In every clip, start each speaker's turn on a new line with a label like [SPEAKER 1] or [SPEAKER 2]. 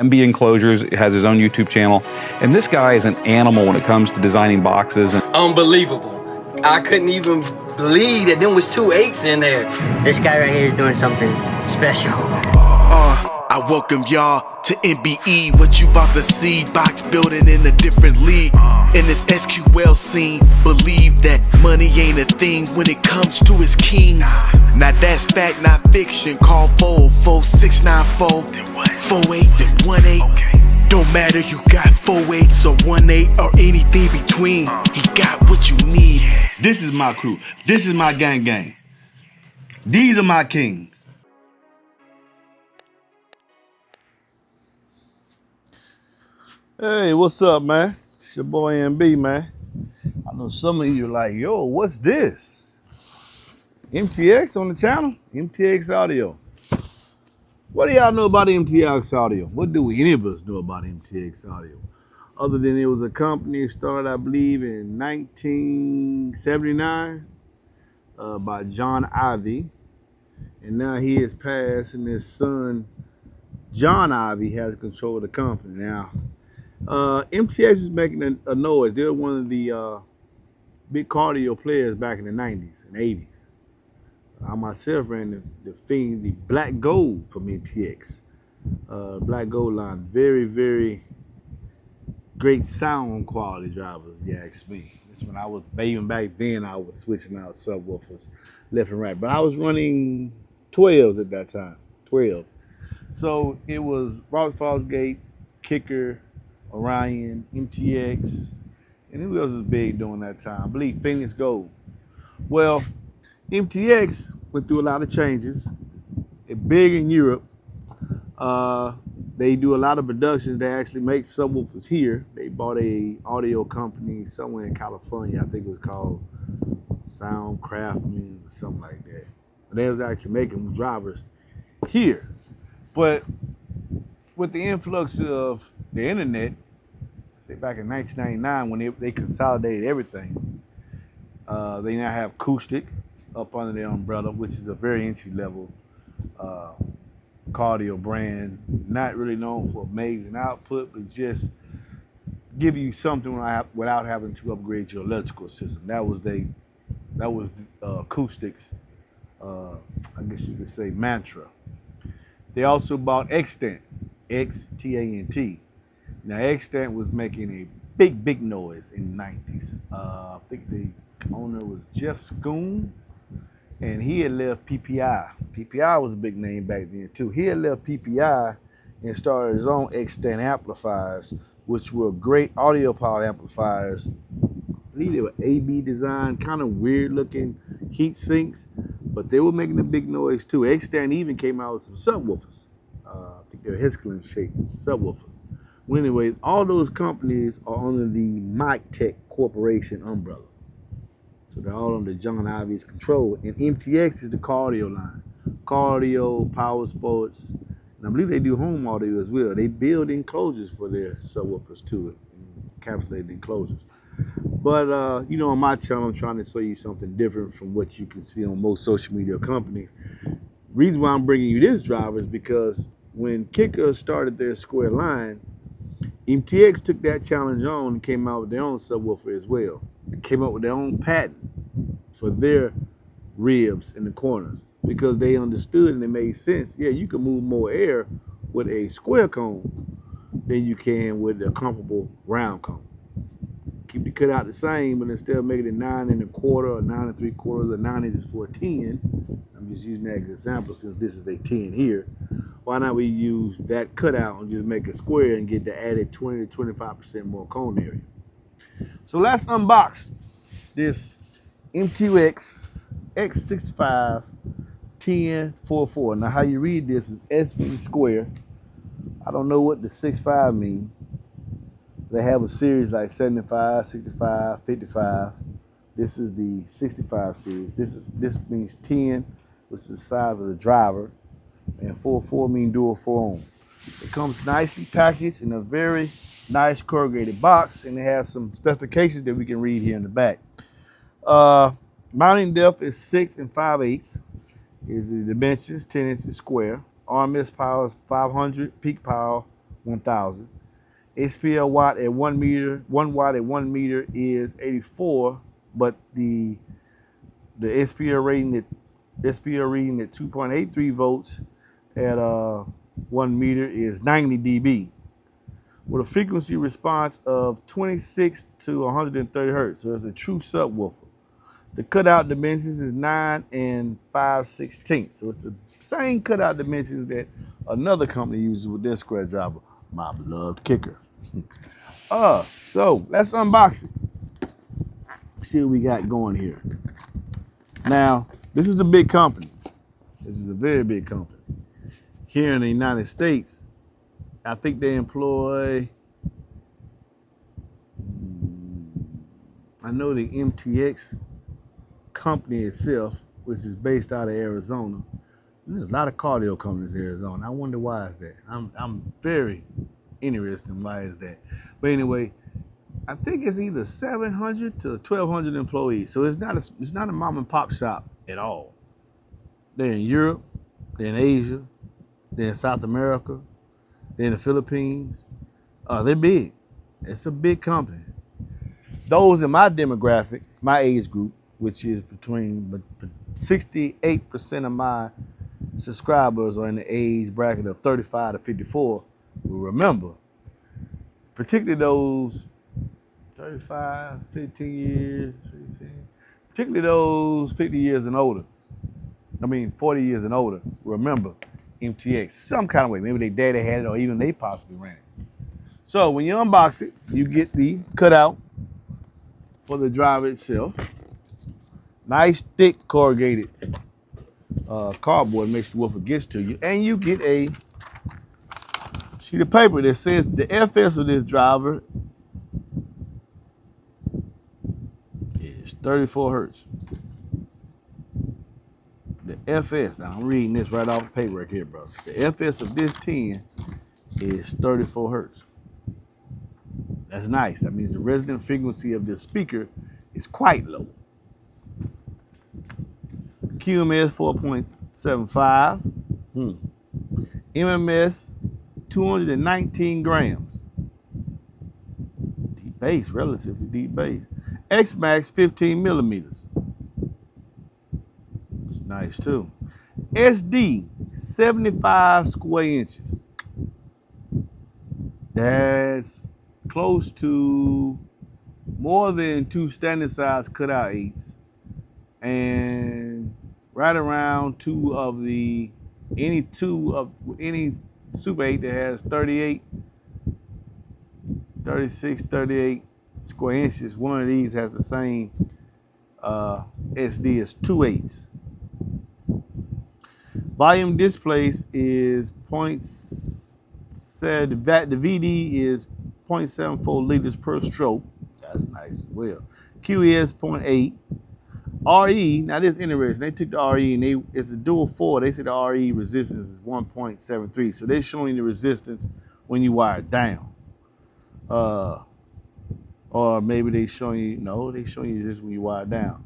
[SPEAKER 1] MB Enclosures has his own YouTube channel, and this guy is an animal when it comes to designing boxes.
[SPEAKER 2] Unbelievable. I couldn't even believe that there was 2 8s in there.
[SPEAKER 3] This guy right here is doing something special.
[SPEAKER 4] I welcome y'all to MBE, what you about to see, box building in a different league. In this SQL scene, believe that money ain't a thing when it comes to its kings. Now that's fact, not fiction. Call 44694 48 then 18. Don't matter, you got 4 8s or 1 8 or anything between. He got what you need.
[SPEAKER 5] This is my crew. This is my gang. These are my kings.
[SPEAKER 6] Hey, what's up, man? It's your boy MB, man. I know some of you are like, yo, what's this? MTX on the channel? MTX Audio. What do y'all know about MTX Audio? What do any of us know about MTX Audio? Other than it was a company started, I believe, in 1979 by John Ivy. And now he has passed, and his son, John Ivy, has control of the company now. MTX is making a noise. They're one of the big cardio players back in the 90s and 80s. I myself ran the black gold from MTX. Black gold line, very, very great sound quality drivers, if you ask me. That's when I was, even back then, I was switching out subwoofers left and right. But I was running 12s at that time, 12s. So it was Robert Fosgate, Kicker, Orion, MTX, and who else was big during that time? I believe Phoenix Gold. Well, MTX went through a lot of changes. They're big in Europe. They do a lot of productions. They actually make subwoofers here. They bought a audio company somewhere in California. I think it was called Sound Craftsman or something like that. But they was actually making drivers here. But with the influx of the internet, say back in 1999 when they consolidated everything, they now have acoustic up under their umbrella, which is a very entry-level cardio brand, not really known for amazing output, but just give you something without having to upgrade your electrical system. That was acoustics, I guess you could say, mantra. They also bought Extant, X-T-A-N-T. Now, Extant was making a big noise in the 90s. I think the owner was Jeff Schoon, and he had left PPI. PPI was a big name back then, too. He had left PPI and started his own Extant amplifiers, which were great audio power amplifiers. I believe they were AB design, kind of weird-looking heat sinks, but they were making a big noise, too. Extant even came out with some subwoofers. I think they're Hisklin-shaped subwoofers. Well, anyway, all those companies are under the MTX Corporation umbrella. So they're all under John Ivy's control. And MTX is the cardio line. Cardio, power sports, and I believe they do home audio as well. They build enclosures for their subwoofers too, encapsulated enclosures. But, on my channel, I'm trying to show you something different from what you can see on most social media companies. Reason why I'm bringing you this driver is because when Kicker started their square line, MTX took that challenge on and came out with their own subwoofer as well. They came up with their own patent for their ribs in the corners because they understood and it made sense. Yeah, you can move more air with a square cone than you can with a comparable round cone. Keep the cutout the same, but instead of making it 9 1/4 or 9 3/4 or 9 inches for a 10, I'm just using that as an example since this is a 10 here. Why not we use that cutout and just make a square and get the added 20 to 25% more cone area. So let's unbox this MTX X6510-44. Now how you read this is SB square. I don't know what the 65 means. They have a series like 75, 65, 55. This is the 65 series. This means 10, which is the size of the driver. And 44 mean dual 4-ohm. It comes nicely packaged in a very nice corrugated box, and it has some specifications that we can read here in the back. Mounting depth is 6 5/8. Is the dimensions 10 inches square. RMS power is 500, peak power 1000. SPL watt at 1 meter, 1 watt at 1 meter is 84, but the SPL reading at 2.83 volts at 1 meter is 90 dB, with a frequency response of 26 to 130 hertz. So it's a true subwoofer. The cutout dimensions is 9 and 5/16. So it's the same cutout dimensions that another company uses with their square driver, my beloved Kicker. So let's unbox it. See what we got going here. Now, this is a big company. This is a very big company. Here in the United States, I think they employ, I know the MTX company itself, which is based out of Arizona. And there's a lot of cardio companies in Arizona. I wonder why is that. I'm very interested in why is that. But anyway, I think it's either 700 to 1,200 employees. So it's not a mom and pop shop at all. They're in Europe, they're in Asia, they're in South America, they're in the Philippines. They're big. It's a big company. Those in my demographic, my age group, which is between 68% of my subscribers are in the age bracket of 35 to 54, will remember, particularly those 35, 15 years, 15, particularly those 50 years and older. 40 years and older, remember MTX some kind of way. Maybe their daddy had it or even they possibly ran it. So when you unbox it, you get the cutout for the driver itself. Nice thick corrugated cardboard makes the woofer gets to you. And you get a sheet of paper that says the FS of this driver is 34 hertz. The FS, now I'm reading this right off the paper right here, bro. The FS of this 10 is 34 hertz. That's nice. That means the resonant frequency of this speaker is quite low. QMS 4.75. MMS 219 grams. Deep bass, relatively deep bass. XMAX 15 millimeters. It's nice too. SD 75 square inches. That's close to more than 2 standard size cutout 8s and right around any Super 8 that has 36, 38 square inches. One of these has the same SD as 2 8s. Volume displaced is 0.7, the VD is 0.74 liters per stroke. That's nice as well. QES 0.8. RE, now this is interesting. They took the RE and it's a dual 4. They said the RE resistance is 1.73. So they're showing the resistance when you wire it down. Or maybe they showing you, no, they showing you this when you wire it down.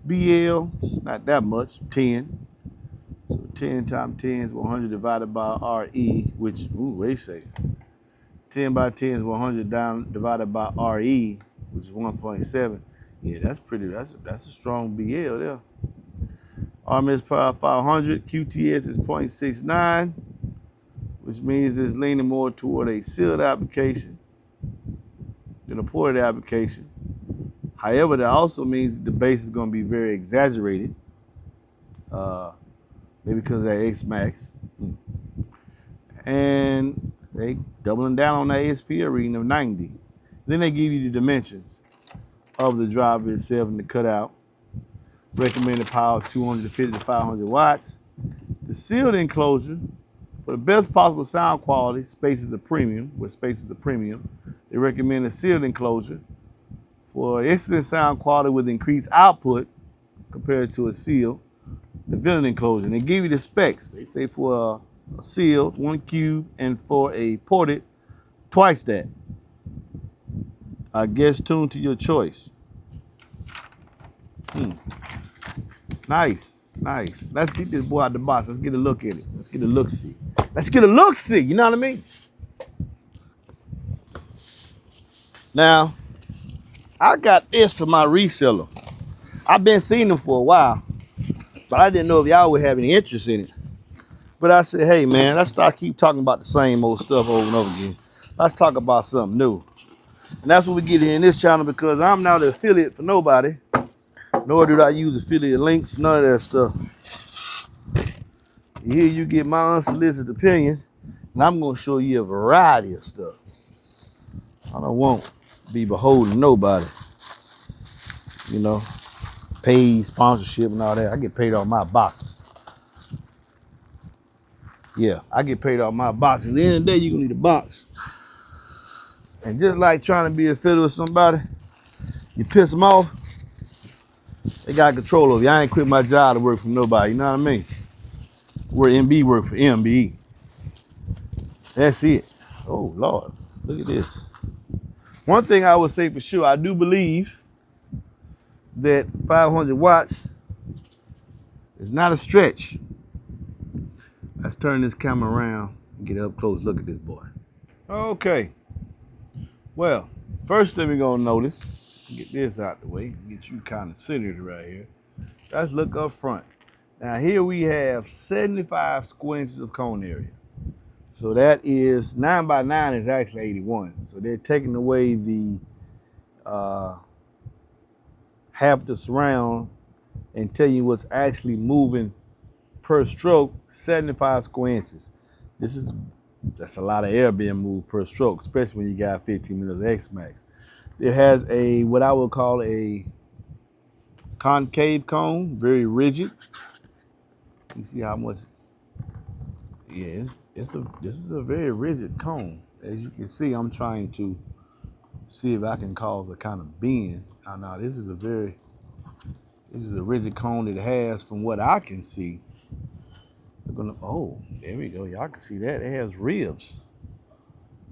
[SPEAKER 6] BL, it's not that much, 10. So 10 times 10 is 100 divided by RE, which, they say 10 by 10 is 100 divided by RE, which is 1.7. Yeah, that's a strong BL there. RMS power 500, QTS is 0.69, which means it's leaning more toward a sealed application than a ported application. However, that also means the bass is going to be very exaggerated. Maybe because of that XMAX. And they doubling down on that SPL reading of 90. Then they give you the dimensions of the driver itself and the cutout. Recommended power 250 to 500 watts. The sealed enclosure, for the best possible sound quality, space is a premium, where space is a premium. They recommend a sealed enclosure for excellent sound quality with increased output compared to a sealed. The vented enclosure. And they give you the specs. They say for a sealed, 1 cube, and for a ported, twice that. I guess tuned to your choice. Nice, nice. Let's get this boy out the box. Let's get a look at it. Let's get a look-see. Let's get a look-see, you know what I mean? Now, I got this for my reseller. I've been seeing them for a while, but I didn't know if y'all would have any interest in it. But I said, hey man, let's start keep talking about the same old stuff over and over again. Let's talk about something new. And that's what we get in this channel, because I'm not an affiliate for nobody, nor do I use affiliate links, none of that stuff. Here you get my unsolicited opinion, and I'm gonna show you a variety of stuff. I don't want to be beholden to nobody, you know, paid sponsorship and all that. I get paid off my boxes. Yeah, I get paid off my boxes. At the end of the day, you're gonna need a box. And just like trying to be affiliate with somebody, you piss them off, they got control over you. I ain't quit my job to work for nobody, you know what I mean? Where MB work for MBE. That's it. Oh Lord, look at this. One thing I would say for sure, I do believe that 500 watts is not a stretch. Let's turn this camera around and get up close. Look at this boy. Okay. Well, first thing we're gonna notice, get this out the way, get you kind of centered right here. Let's look up front. Now here we have 75 square inches of cone area. So that is 9 by 9 is actually 81. So they're taking away the half the surround and tell you what's actually moving per stroke, 75 square inches. That's a lot of air being moved per stroke, especially when you got 15 minutes of XMAX. It has a, what I would call a concave cone, very rigid. You see how much, yeah, this is a very rigid cone. As you can see, I'm trying to see if I can cause a kind of bend. Oh, no, this is a rigid cone that it has, from what I can see. Oh, there we go. Y'all can see that. It has ribs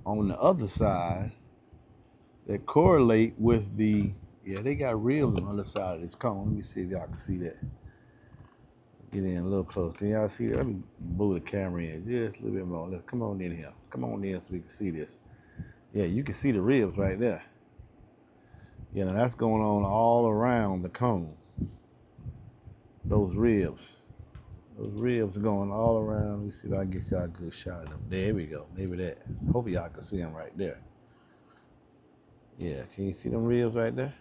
[SPEAKER 6] on the other side that correlate with the, yeah, they got ribs on the other side of this cone. Let me see if y'all can see that. Get in a little close. Can y'all see that? Let me move the camera in just a little bit more. Let's come on in here. Come on in so we can see this. Yeah, you can see the ribs right there. Yeah, now that's going on all around the cone. Those ribs. Those ribs are going all around. Let me see if I can get y'all a good shot of them. There we go. Maybe that. Hopefully y'all can see them right there. Yeah, can you see them ribs right there?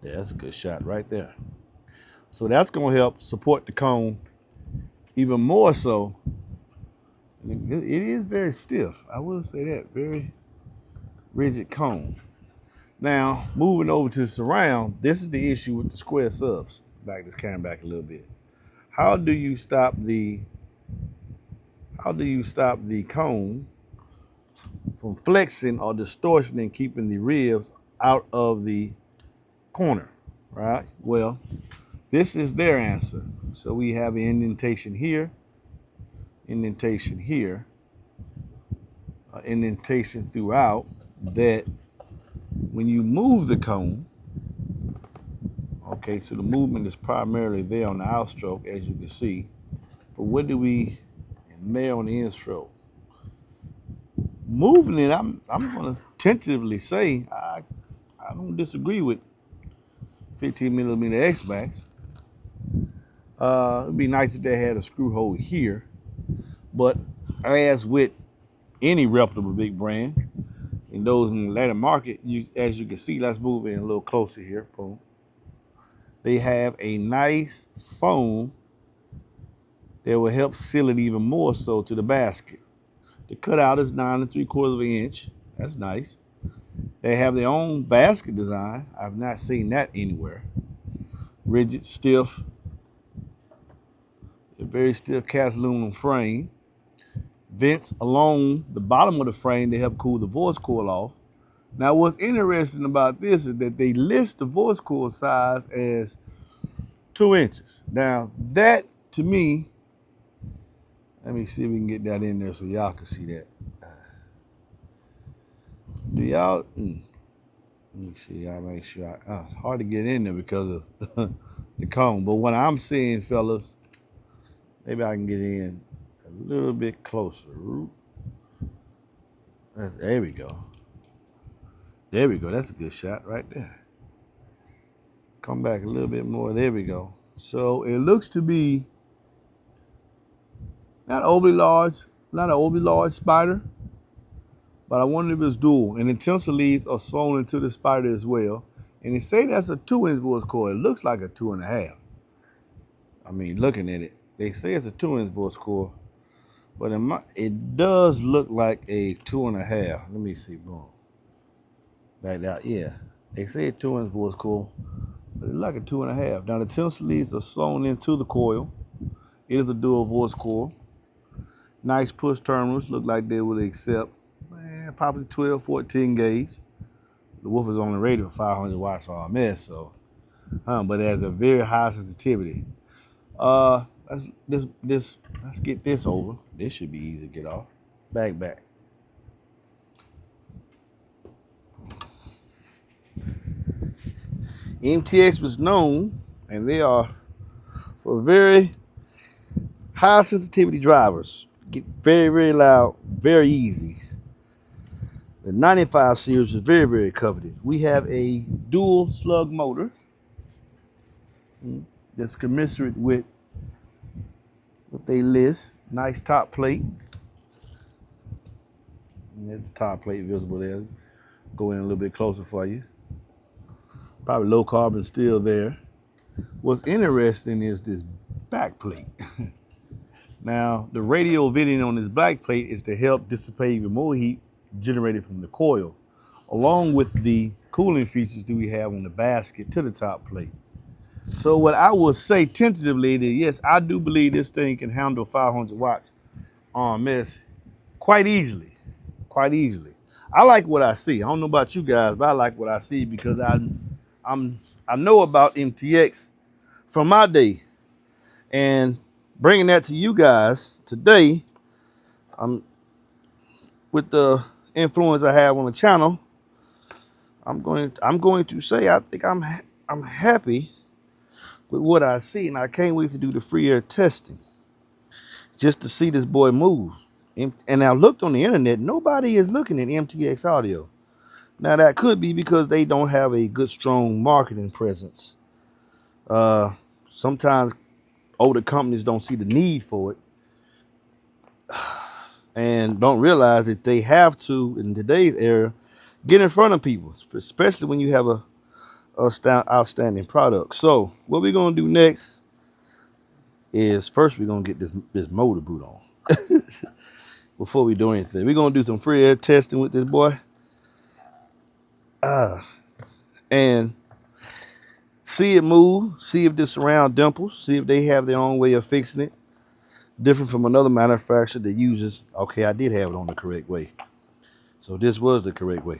[SPEAKER 6] Yeah, that's a good shot right there. So that's going to help support the cone even more so. It is very stiff. I will say that. Very rigid cone. Now, moving over to the surround, this is the issue with the square subs. Back this camera back a little bit. How do you stop the cone from flexing or distortion and keeping the ribs out of the corner, right? Well, this is their answer. So we have an indentation here, indentation here, indentation throughout, that when you move the cone, okay, so the movement is primarily there on the outstroke, as you can see. But what do we, and there on the instroke? Moving it, I'm gonna tentatively say I don't disagree with 15 millimeter XMAX. It'd be nice if they had a screw hole here, but as with any reputable big brand, and those in the Latin market, as you can see, let's move in a little closer here, boom. They have a nice foam that will help seal it even more so to the basket. The cutout is 9 3/4 of an inch. That's nice. They have their own basket design. I've not seen that anywhere. Rigid, stiff, a very stiff cast aluminum frame. Vents along the bottom of the frame to help cool the voice coil off. Now, what's interesting about this is that they list the voice coil size as 2 inches. Now, that to me, let me see if we can get that in there so y'all can see that. Do y'all? Let me see. Y'all make sure. It's hard to get in there because of the cone. But what I'm seeing, fellas, maybe I can get in a little bit closer. There we go. There we go. That's a good shot right there. Come back a little bit more. There we go. So it looks to be not overly large, not an overly large spider, but I wonder if it's dual. And the tensor leads are sewn into the spider as well. And they say that's a 2-inch voice cord. It looks like a 2.5. I mean, looking at it, they say it's a 2-inch voice cord, but it does look like a 2.5. Let me see, boom. Back out, yeah. They say a 2-inch voice cord, but it's like a 2.5. Now the tensor leads are sewn into the coil. It is a dual voice cord. Nice push terminals, look like they would accept, probably 12, 14 gauge. The woofer is only rated for 500 watts RMS, so, but it has a very high sensitivity. Let's get this over. This should be easy to get off. Back. MTX was known, and they are for very high sensitivity drivers. Get very, very loud, very easy. The 95 series is very, very coveted. We have a dual slug motor that's commensurate with what they list. Nice top plate. And there's the top plate visible there. Go in a little bit closer for you. Probably low carbon still there. What's interesting is this back plate. Now, the radial venting on this back plate is to help dissipate even more heat generated from the coil, along with the cooling features that we have on the basket to the top plate. So what I will say tentatively that yes, I do believe this thing can handle 500 watts RMS quite easily. I like what I see. I don't know about you guys, but I like what I see because I know about MTX from my day, and bringing that to you guys today, with the influence I have on the channel, I'm going to say I think I'm happy with what I see, and I can't wait to do the free air testing just to see this boy move. And I looked on the internet, nobody is looking at MTX Audio. Now that could be because they don't have a good, strong marketing presence. Sometimes older companies don't see the need for it and don't realize that they have to, in today's era, get in front of people, especially when you have a outstanding product. So what we're gonna do next is first we're gonna get this motor boot on. Before we do anything, we're gonna do some free air testing with this boy, and see it move, see if this surround dimples, see if they have their own way of fixing it, different from another manufacturer that uses. Okay, I did have it on the correct way, so this was the correct way.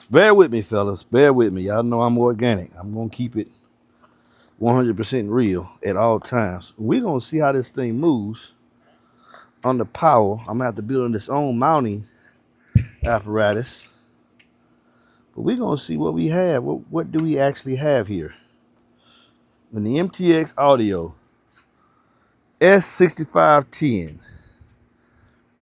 [SPEAKER 6] Bear with me, fellas. Bear with me. Y'all know I'm organic. I'm gonna keep it 100% real at all times. We're gonna see how this thing moves under power. I'm gonna have to build in its own mounting apparatus, but we're gonna see what we have. What do we actually have here? In the MTX Audio S6510